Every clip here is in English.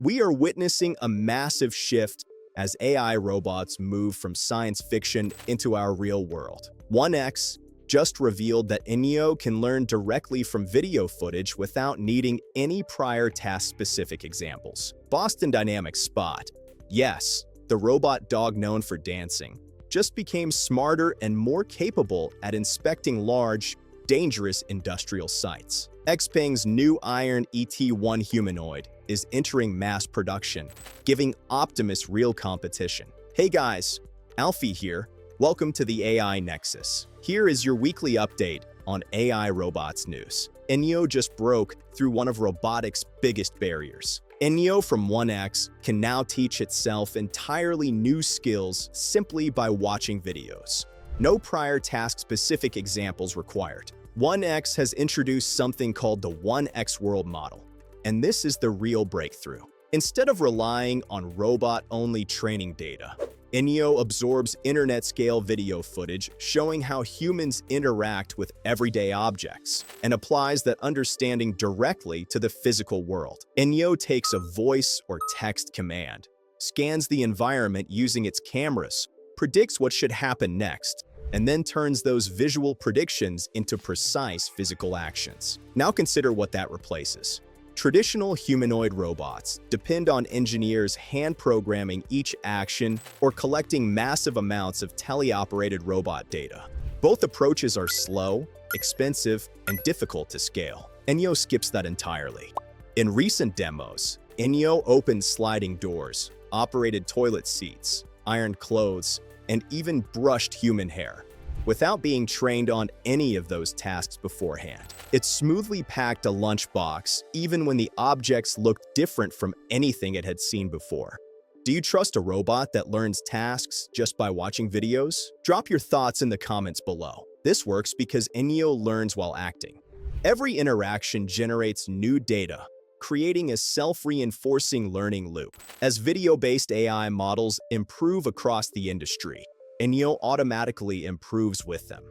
We are witnessing a massive shift as AI robots move from science fiction into our real world. 1X just revealed that Inyo can learn directly from video footage without needing any prior task-specific examples. Boston Dynamics Spot, yes, the robot dog known for dancing, just became smarter and more capable at inspecting large, dangerous industrial sites. Xpeng's new Iron ET1 humanoid is entering mass production, giving Optimus real competition. Hey guys, Alfie here. Welcome to the AI Nexus. Here is your weekly update on AI robots news. Inyo just broke through one of robotics' biggest barriers. Inyo from 1X can now teach itself entirely new skills simply by watching videos. No prior task-specific examples required. 1X has introduced something called the 1X World Model, and this is the real breakthrough. Instead of relying on robot-only training data, Inyo absorbs internet-scale video footage showing how humans interact with everyday objects and applies that understanding directly to the physical world. Inyo takes a voice or text command, scans the environment using its cameras, predicts what should happen next, and then turns those visual predictions into precise physical actions. Now consider what that replaces. Traditional humanoid robots depend on engineers hand-programming each action or collecting massive amounts of teleoperated robot data. Both approaches are slow, expensive, and difficult to scale. Inyo skips that entirely. In recent demos, Inyo opened sliding doors, operated toilet seats, ironed clothes, and even brushed human hair, without being trained on any of those tasks beforehand. It smoothly packed a lunchbox even when the objects looked different from anything it had seen before. Do you trust a robot that learns tasks just by watching videos? Drop your thoughts in the comments below. This works because Inyo learns while acting. Every interaction generates new data, creating a self-reinforcing learning loop. As video-based AI models improve across the industry, Inyo automatically improves with them.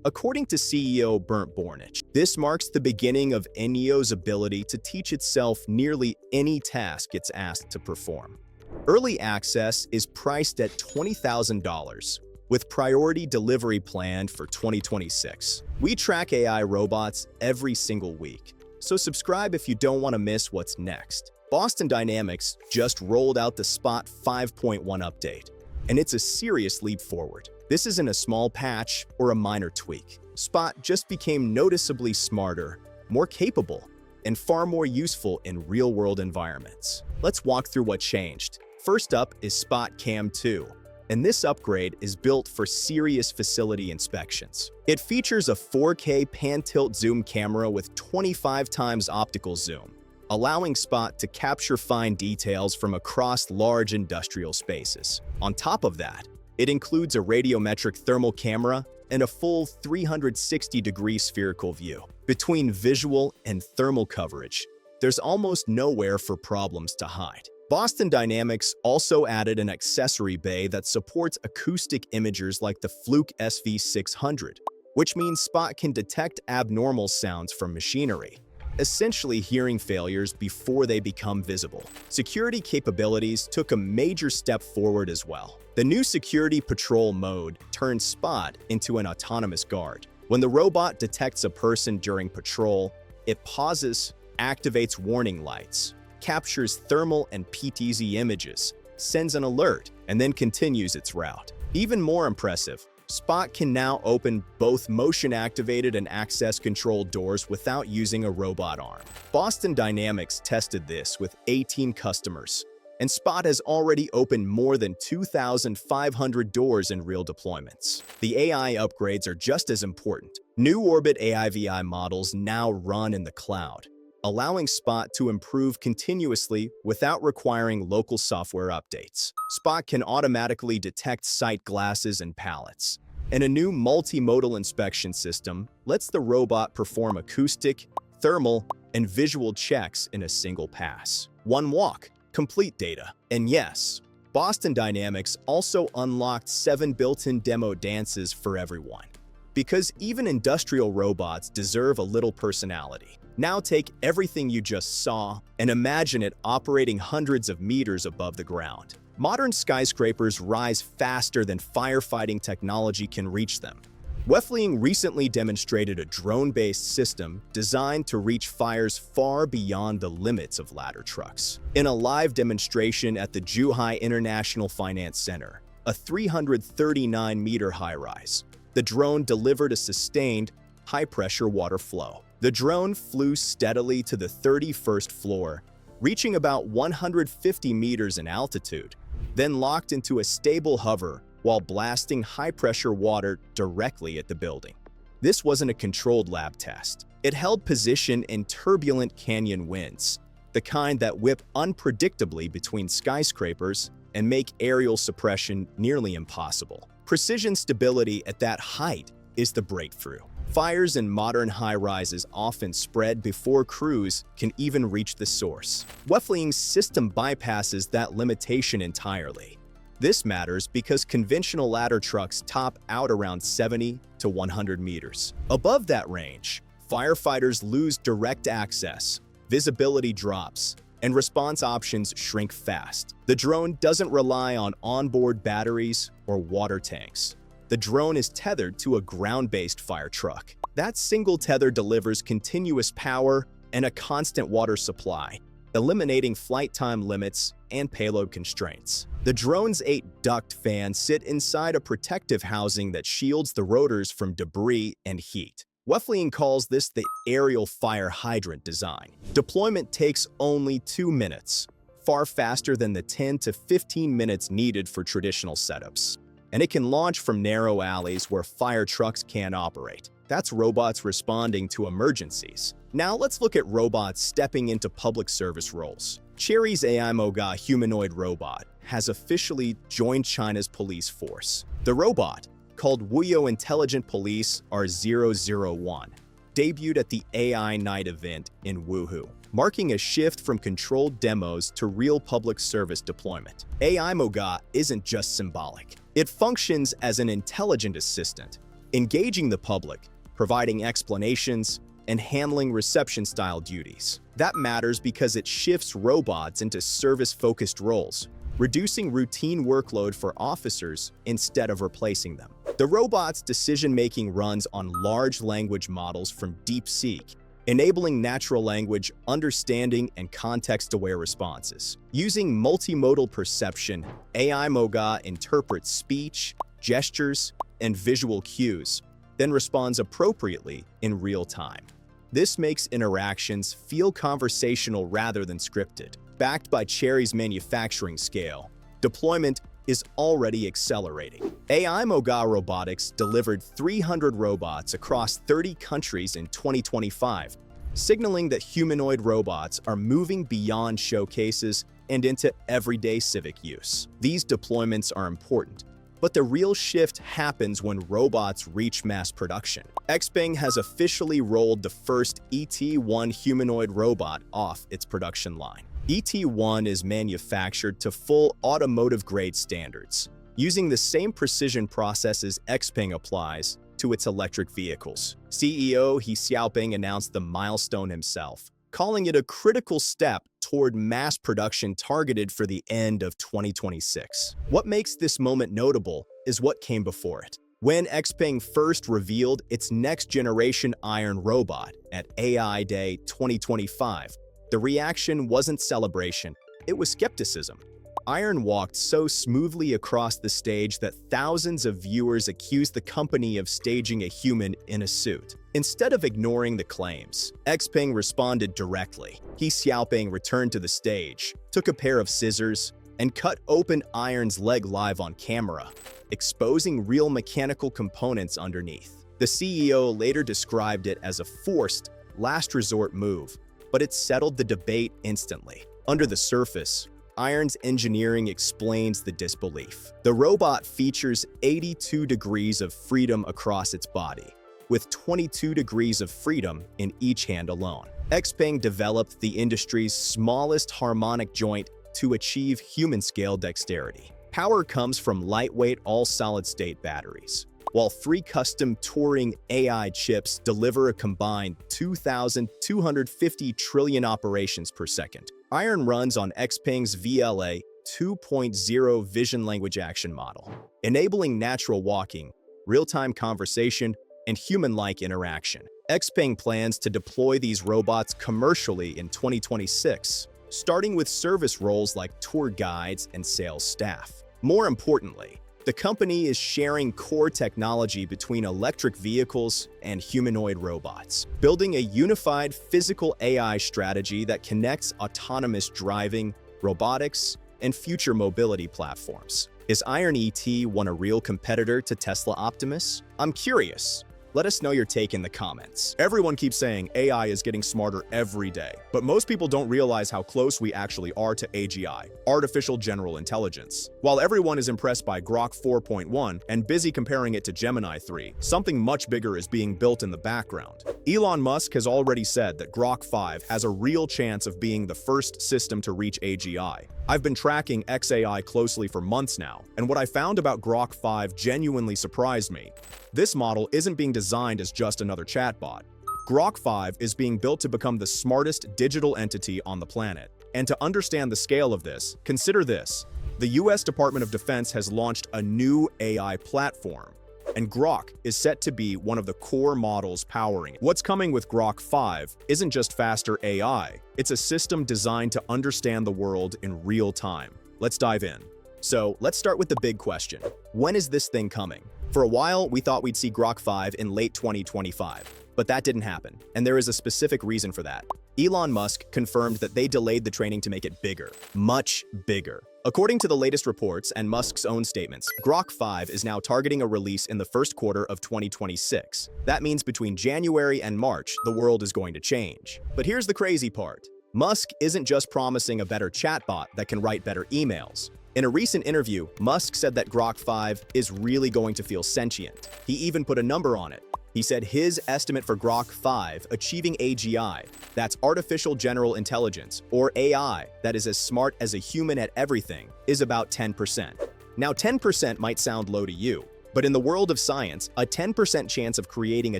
According to CEO Bernd Bornich, this marks the beginning of Inyo's ability to teach itself nearly any task it's asked to perform. Early access is priced at $20,000, with priority delivery planned for 2026. We track AI robots every single week, so subscribe if you don't want to miss what's next. Boston Dynamics just rolled out the Spot 5.1 update, and it's a serious leap forward. This isn't a small patch or a minor tweak. Spot just became noticeably smarter, more capable, and far more useful in real-world environments. Let's walk through what changed. First up is Spot Cam 2, and this upgrade is built for serious facility inspections. It features a 4K pan-tilt zoom camera with 25 times optical zoom, allowing Spot to capture fine details from across large industrial spaces. On top of that, it includes a radiometric thermal camera and a full 360-degree spherical view. Between visual and thermal coverage, there's almost nowhere for problems to hide. Boston Dynamics also added an accessory bay that supports acoustic imagers like the Fluke SV600, which means Spot can detect abnormal sounds from machinery, essentially hearing failures before they become visible. Security capabilities took a major step forward as well. The new Security Patrol mode turns Spot into an autonomous guard. When the robot detects a person during patrol, it pauses, activates warning lights, captures thermal and PTZ images, sends an alert, and then continues its route. Even more impressive, Spot can now open both motion-activated and access-controlled doors without using a robot arm. Boston Dynamics tested this with 18 customers, and Spot has already opened more than 2,500 doors in real deployments. The AI upgrades are just as important. New Orbit AIVI models now run in the cloud, allowing Spot to improve continuously without requiring local software updates. Spot can automatically detect sight glasses and pallets, and a new multimodal inspection system lets the robot perform acoustic, thermal, and visual checks in a single pass. One walk, complete data. And yes, Boston Dynamics also unlocked 7 built-in demo dances for everyone. because even industrial robots deserve a little personality. Now take everything you just saw and imagine it operating hundreds of meters above the ground. Modern skyscrapers rise faster than firefighting technology can reach them. Xpeng recently demonstrated a drone-based system designed to reach fires far beyond the limits of ladder trucks. In a live demonstration at the Zhuhai International Finance Center, a 339-meter high-rise, the drone delivered a sustained, high-pressure water flow. The drone flew steadily to the 31st floor, reaching about 150 meters in altitude, then locked into a stable hover while blasting high-pressure water directly at the building. This wasn't a controlled lab test. It held position in turbulent canyon winds, the kind that whip unpredictably between skyscrapers and make aerial suppression nearly impossible. Precision stability at that height is the breakthrough. Fires in modern high-rises often spread before crews can even reach the source. Xpeng's system bypasses that limitation entirely. This matters because conventional ladder trucks top out around 70 to 100 meters. Above that range, firefighters lose direct access, visibility drops, and response options shrink fast. The drone doesn't rely on onboard batteries or water tanks. The drone is tethered to a ground-based fire truck. That single tether delivers continuous power and a constant water supply, eliminating flight time limits and payload constraints. The drone's 8 duct fans sit inside a protective housing that shields the rotors from debris and heat. Xpeng calls this the aerial fire hydrant design. Deployment takes only 2 minutes, far faster than the 10 to 15 minutes needed for traditional setups. And it can launch from narrow alleys where fire trucks can't operate. That's robots responding to emergencies. Now let's look at robots stepping into public service roles. Chery's AI Moga humanoid robot has officially joined China's police force. The robot, called Wuyo Intelligent Police R001, debuted at the AI Night event in Wuhu, marking a shift from controlled demos to real public service deployment. AI Moga isn't just symbolic. It functions as an intelligent assistant, engaging the public, providing explanations, and handling reception-style duties. That matters because it shifts robots into service-focused roles, reducing routine workload for officers instead of replacing them. The robot's decision-making runs on large language models from DeepSeek, enabling natural language understanding and context-aware responses. Using multimodal perception, AI Moga interprets speech, gestures, and visual cues, then responds appropriately in real time. This makes interactions feel conversational rather than scripted. Backed by Chery's manufacturing scale, deployment is already accelerating. AI Moga Robotics delivered 300 robots across 30 countries in 2025, signaling that humanoid robots are moving beyond showcases and into everyday civic use. These deployments are important, but the real shift happens when robots reach mass production. Xpeng has officially rolled the first ET1 humanoid robot off its production line. ET1 is manufactured to full automotive-grade standards, using the same precision processes Xpeng applies to its electric vehicles. CEO He Xiaoping announced the milestone himself, calling it a critical step toward mass production targeted for the end of 2026. What makes this moment notable is what came before it. When Xpeng first revealed its next-generation iron robot at AI Day 2025, the reaction wasn't celebration, it was skepticism. Iron walked so smoothly across the stage that thousands of viewers accused the company of staging a human in a suit. Instead of ignoring the claims, Xpeng responded directly. He Xiaoping returned to the stage, took a pair of scissors, and cut open Iron's leg live on camera, exposing real mechanical components underneath. The CEO later described it as a forced, last-resort move, but it settled the debate instantly. Under the surface, Iron's engineering explains the disbelief. The robot features 82 degrees of freedom across its body, with 22 degrees of freedom in each hand alone. Xpeng developed the industry's smallest harmonic joint to achieve human-scale dexterity. Power comes from lightweight all-solid-state batteries. while 3 custom Turing AI chips deliver a combined 2,250 trillion operations per second. Iron runs on Xpeng's VLA 2.0 vision language action model, enabling natural walking, real-time conversation, and human-like interaction. Xpeng plans to deploy these robots commercially in 2026, starting with service roles like tour guides and sales staff. More importantly, the company is sharing core technology between electric vehicles and humanoid robots, building a unified physical AI strategy that connects autonomous driving, robotics, and future mobility platforms. Is Iron ET one a real competitor to Tesla Optimus? I'm curious. Let us know your take in the comments. Everyone keeps saying AI is getting smarter every day, but most people don't realize how close we actually are to AGI, artificial general intelligence. While everyone is impressed by Grok 4.1 and busy comparing it to Gemini 3, something much bigger is being built in the background. Elon Musk has already said that Grok 5 has a real chance of being the first system to reach AGI. I've been tracking XAI closely for months now, and what I found about Grok 5 genuinely surprised me. This model isn't being designed as just another chatbot. Grok 5 is being built to become the smartest digital entity on the planet. And to understand the scale of this, consider this. The US Department of Defense has launched a new AI platform, and Grok is set to be one of the core models powering it. What's coming with Grok 5 isn't just faster AI, it's a system designed to understand the world in real time. Let's dive in. So let's start with the big question. When is this thing coming? For a while, we thought we'd see Grok 5 in late 2025, but that didn't happen, and there is a specific reason for that. Elon Musk confirmed that they delayed the training to make it bigger, much bigger. According to the latest reports and Musk's own statements, Grok 5 is now targeting a release in the first quarter of 2026. That means between January and March, the world is going to change. But here's the crazy part. Musk isn't just promising a better chatbot that can write better emails. In a recent interview, Musk said that Grok 5 is really going to feel sentient. He even put a number on it. He said his estimate for Grok 5 achieving AGI, that's artificial general intelligence, or AI, that is as smart as a human at everything, is about 10%. Now 10% might sound low to you, but in the world of science, a 10% chance of creating a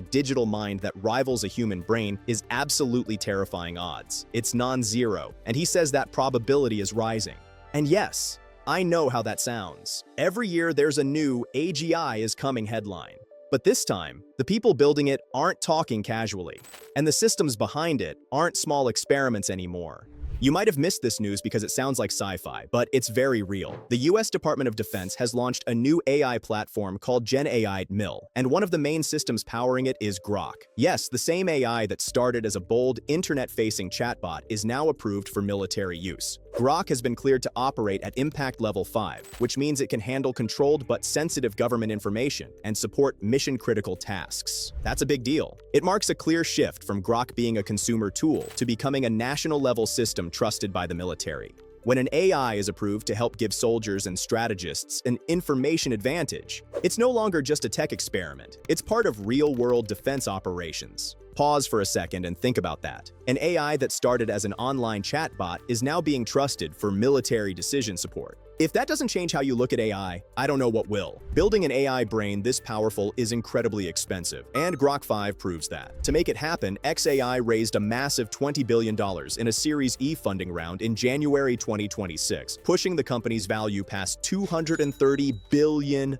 digital mind that rivals a human brain is absolutely terrifying odds. It's non-zero, and he says that probability is rising. And yes, I know how that sounds. Every year there's a new AGI is coming headline. But this time, the people building it aren't talking casually, and the systems behind it aren't small experiments anymore. You might have missed this news because it sounds like sci-fi, but it's very real. The US Department of Defense has launched a new AI platform called Gen AI MIL, and one of the main systems powering it is Grok. Yes, the same AI that started as a bold, internet-facing chatbot is now approved for military use. Grok has been cleared to operate at Impact Level 5, which means it can handle controlled but sensitive government information and support mission-critical tasks. That's a big deal. It marks a clear shift from Grok being a consumer tool to becoming a national-level system trusted by the military. When an AI is approved to help give soldiers and strategists an information advantage, it's no longer just a tech experiment. It's part of real-world defense operations. Pause for a second and think about that. An AI that started as an online chatbot is now being trusted for military decision support. If that doesn't change how you look at AI, I don't know what will. Building an AI brain this powerful is incredibly expensive, and Grok 5 proves that. To make it happen, XAI raised a massive $20 billion in a Series E funding round in January 2026, pushing the company's value past $230 billion.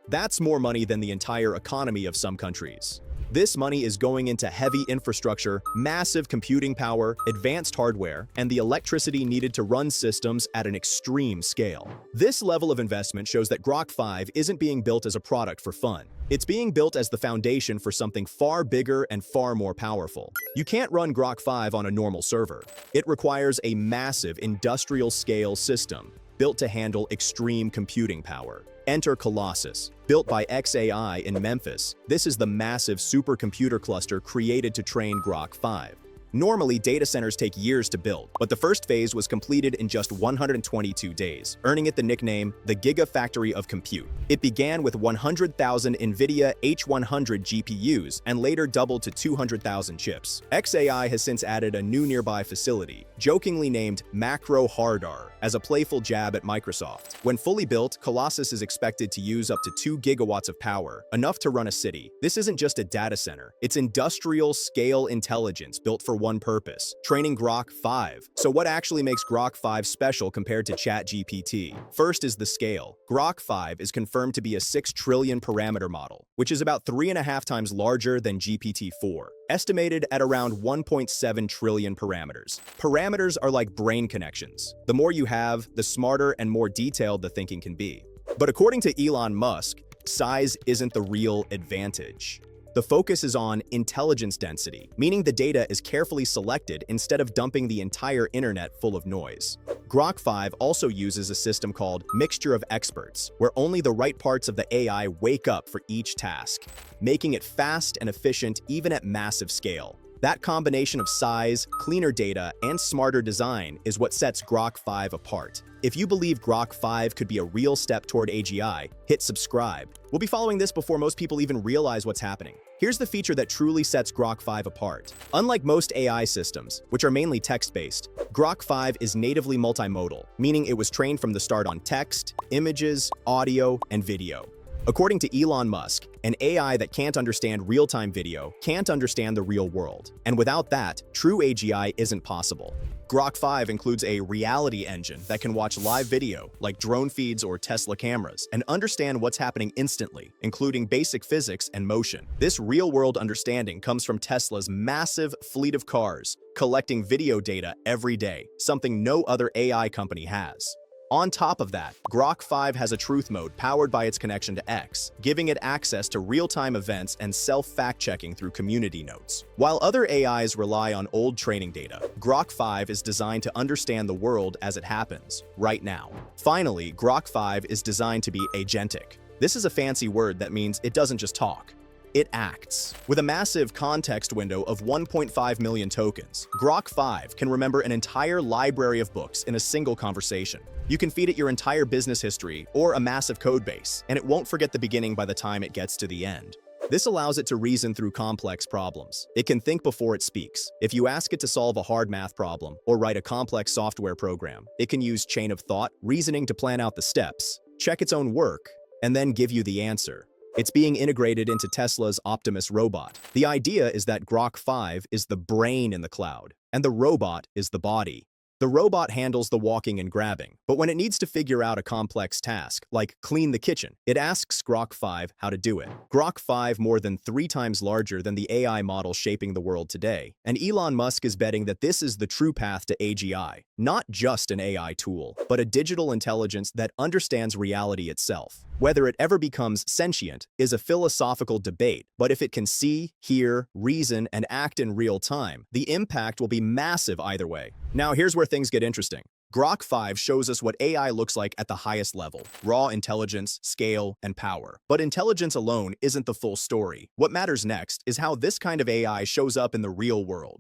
That's more money than the entire economy of some countries. This money is going into heavy infrastructure, massive computing power, advanced hardware, and the electricity needed to run systems at an extreme scale. This level of investment shows that Grok 5 isn't being built as a product for fun. It's being built as the foundation for something far bigger and far more powerful. You can't run Grok 5 on a normal server. It requires a massive industrial-scale system built to handle extreme computing power. Enter Colossus. Built by XAI in Memphis, this is the massive supercomputer cluster created to train Grok 5. Normally, data centers take years to build, but the first phase was completed in just 122 days, earning it the nickname the Gigafactory of Compute. It began with 100,000 NVIDIA H100 GPUs and later doubled to 200,000 chips. XAI has since added a new nearby facility, jokingly named Macro Hardar, as a playful jab at Microsoft. When fully built, Colossus is expected to use up to 2 gigawatts of power, enough to run a city. This isn't just a data center, it's industrial-scale intelligence built for one purpose: training Grok 5. So what actually makes Grok 5 special compared to ChatGPT? First is the scale. Grok 5 is confirmed to be a 6 trillion parameter model, which is about 3.5 times larger than GPT-4, estimated at around 1.7 trillion parameters. Parameters are like brain connections. The more you have, the smarter and more detailed the thinking can be. But according to Elon Musk, size isn't the real advantage. The focus is on intelligence density, meaning the data is carefully selected instead of dumping the entire internet full of noise. Grok 5 also uses a system called Mixture of Experts, where only the right parts of the AI wake up for each task, making it fast and efficient even at massive scale. That combination of size, cleaner data, and smarter design is what sets Grok 5 apart. If you believe Grok 5 could be a real step toward AGI, hit subscribe. We'll be following this before most people even realize what's happening. Here's the feature that truly sets Grok 5 apart. Unlike most AI systems, which are mainly text-based, Grok 5 is natively multimodal, meaning it was trained from the start on text, images, audio, and video. According to Elon Musk, an AI that can't understand real-time video can't understand the real world. And without that, true AGI isn't possible. Grok 5 includes a reality engine that can watch live video, like drone feeds or Tesla cameras, and understand what's happening instantly, including basic physics and motion. This real-world understanding comes from Tesla's massive fleet of cars, collecting video data every day, something no other AI company has. On top of that, Grok 5 has a truth mode powered by its connection to X, giving it access to real-time events and self-fact-checking through community notes. While other AIs rely on old training data, Grok 5 is designed to understand the world as it happens, right now. Finally, Grok 5 is designed to be agentic. This is a fancy word that means it doesn't just talk. It acts. With a massive context window of 1.5 million tokens, Grok 5 can remember an entire library of books in a single conversation. You can feed it your entire business history or a massive codebase, and it won't forget the beginning by the time it gets to the end. This allows it to reason through complex problems. It can think before it speaks. If you ask it to solve a hard math problem or write a complex software program, it can use chain of thought reasoning to plan out the steps, check its own work, and then give you the answer. It's being integrated into Tesla's Optimus robot. The idea is that Grok 5 is the brain in the cloud, and the robot is the body. The robot handles the walking and grabbing, but when it needs to figure out a complex task, like clean the kitchen, it asks Grok 5 how to do it. Grok 5 more than 3 times larger than the AI model shaping the world today, and Elon Musk is betting that this is the true path to AGI. Not just an AI tool, but a digital intelligence that understands reality itself. Whether it ever becomes sentient is a philosophical debate, but if it can see, hear, reason, and act in real time, the impact will be massive either way. Now here's where things get interesting. Grok 5 shows us what AI looks like at the highest level: raw intelligence, scale, and power. But intelligence alone isn't the full story. What matters next is how this kind of AI shows up in the real world.